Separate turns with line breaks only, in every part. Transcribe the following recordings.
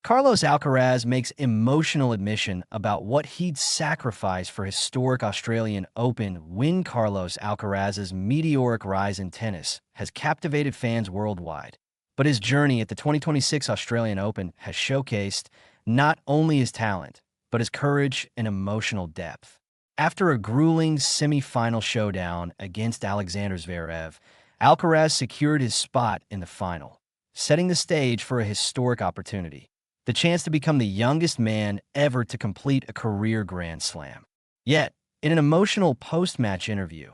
Carlos Alcaraz makes emotional admission about what he'd sacrifice for historic Australian Open win. Carlos Alcaraz's meteoric rise in tennis has captivated fans worldwide, but his journey at the 2026 Australian Open has showcased not only his talent, but his courage and emotional depth. After a grueling semi-final showdown against Alexander Zverev, Alcaraz secured his spot in the final, setting the stage for a historic opportunity: the chance to become the youngest man ever to complete a career Grand Slam. Yet, in an emotional post-match interview,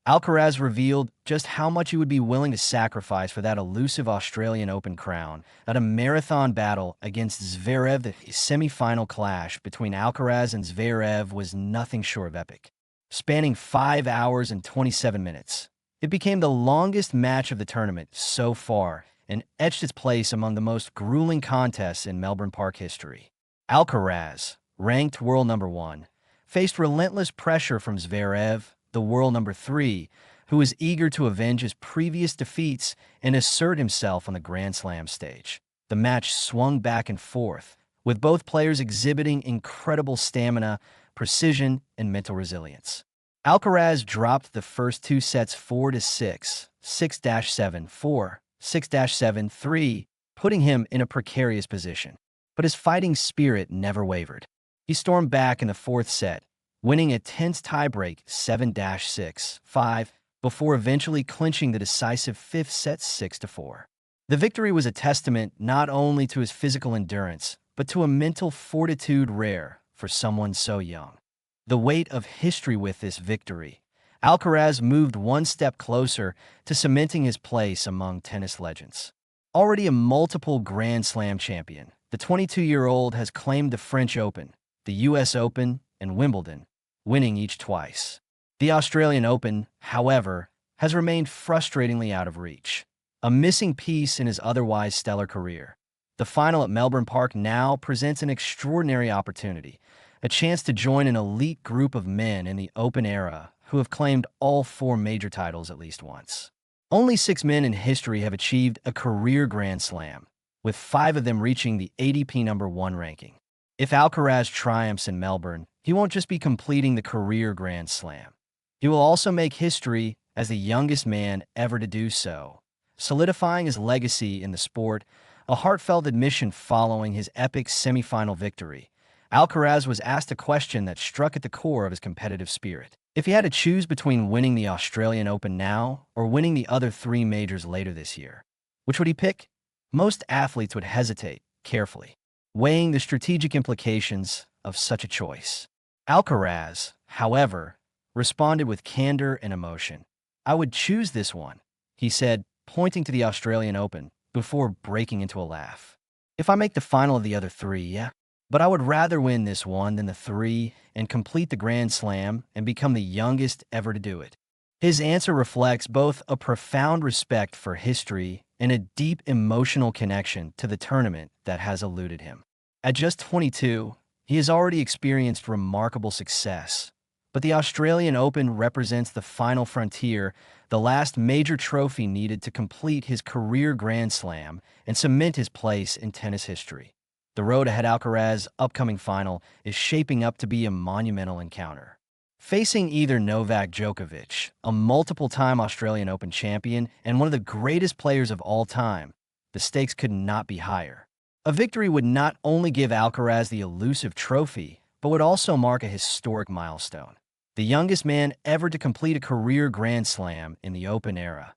Alcaraz revealed just how much he would be willing to sacrifice for that elusive Australian Open crown. At a marathon battle against Zverev, the semi-final clash between Alcaraz and Zverev was nothing short of epic. Spanning 5 hours and 27 minutes, it became the longest match of the tournament so far and etched its place among the most grueling contests in Melbourne Park history. Alcaraz, ranked world number 1, faced relentless pressure from Zverev, the world number 3, who was eager to avenge his previous defeats and assert himself on the Grand Slam stage. The match swung back and forth, with both players exhibiting incredible stamina, precision, and mental resilience. Alcaraz dropped the first 2 sets 4-6, 6-7, 4, 6-7-3, putting him in a precarious position. But his fighting spirit never wavered. He stormed back in the 4th set, winning a tense tiebreak 7-6, 5, before eventually clinching the decisive 5th set 6-4. The victory was a testament not only to his physical endurance, but to a mental fortitude rare for someone so young. The weight of history with this victory, Alcaraz moved one step closer to cementing his place among tennis legends. Already a multiple Grand Slam champion, the 22-year-old has claimed the French Open, the US Open, and Wimbledon, winning each twice. The Australian Open, however, has remained frustratingly out of reach, a missing piece in his otherwise stellar career. The final at Melbourne Park now presents an extraordinary opportunity, a chance to join an elite group of men in the Open era who have claimed all 4 major titles at least once. Only 6 men in history have achieved a career Grand Slam, with 5 of them reaching the ATP number 1 ranking. If Alcaraz triumphs in Melbourne, he won't just be completing the career Grand Slam. He will also make history as the youngest man ever to do so, solidifying his legacy in the sport. A heartfelt admission following his epic semi-final victory, Alcaraz was asked a question that struck at the core of his competitive spirit. If he had to choose between winning the Australian Open now or winning the other 3 majors later this year, which would he pick? Most athletes would hesitate carefully, weighing the strategic implications of such a choice. Alcaraz, however, responded with candor and emotion. "I would choose this one," he said, pointing to the Australian Open before breaking into a laugh. "If I make the final of the other 3, yeah. But I would rather win this one than the 3 and complete the Grand Slam and become the youngest ever to do it." His answer reflects both a profound respect for history and a deep emotional connection to the tournament that has eluded him. At just 22, he has already experienced remarkable success, but the Australian Open represents the final frontier, the last major trophy needed to complete his career Grand Slam and cement his place in tennis history. The road ahead Alcaraz's upcoming final is shaping up to be a monumental encounter. Facing either Novak Djokovic, a multiple-time Australian Open champion and one of the greatest players of all time, the stakes could not be higher. A victory would not only give Alcaraz the elusive trophy, but would also mark a historic milestone: the youngest man ever to complete a career Grand Slam in the Open era.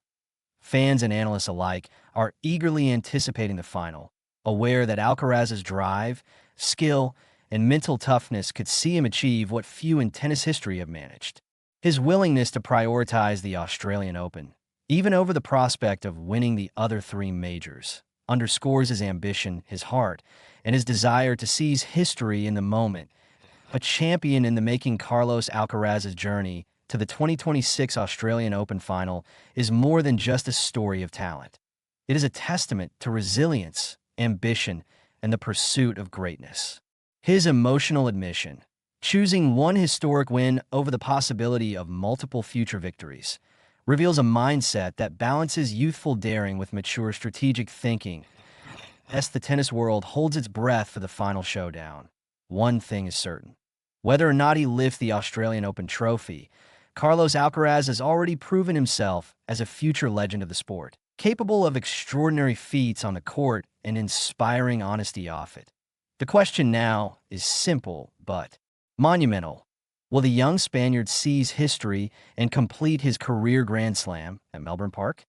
Fans and analysts alike are eagerly anticipating the final, aware that Alcaraz's drive, skill, and mental toughness could see him achieve what few in tennis history have managed. His willingness to prioritize the Australian Open, even over the prospect of winning the other 3 majors, underscores his ambition, his heart, and his desire to seize history in the moment. A champion in the making, Carlos Alcaraz's journey to the 2026 Australian Open final is more than just a story of talent. It is a testament to resilience, ambition, and the pursuit of greatness. His emotional admission, choosing one historic win over the possibility of multiple future victories, reveals a mindset that balances youthful daring with mature strategic thinking. As the tennis world holds its breath for the final showdown, one thing is certain. Whether or not he lifts the Australian Open trophy, Carlos Alcaraz has already proven himself as a future legend of the sport, capable of extraordinary feats on the court and inspiring honesty off it. The question now is simple but monumental. Will the young Spaniard seize history and complete his career Grand Slam at Melbourne Park?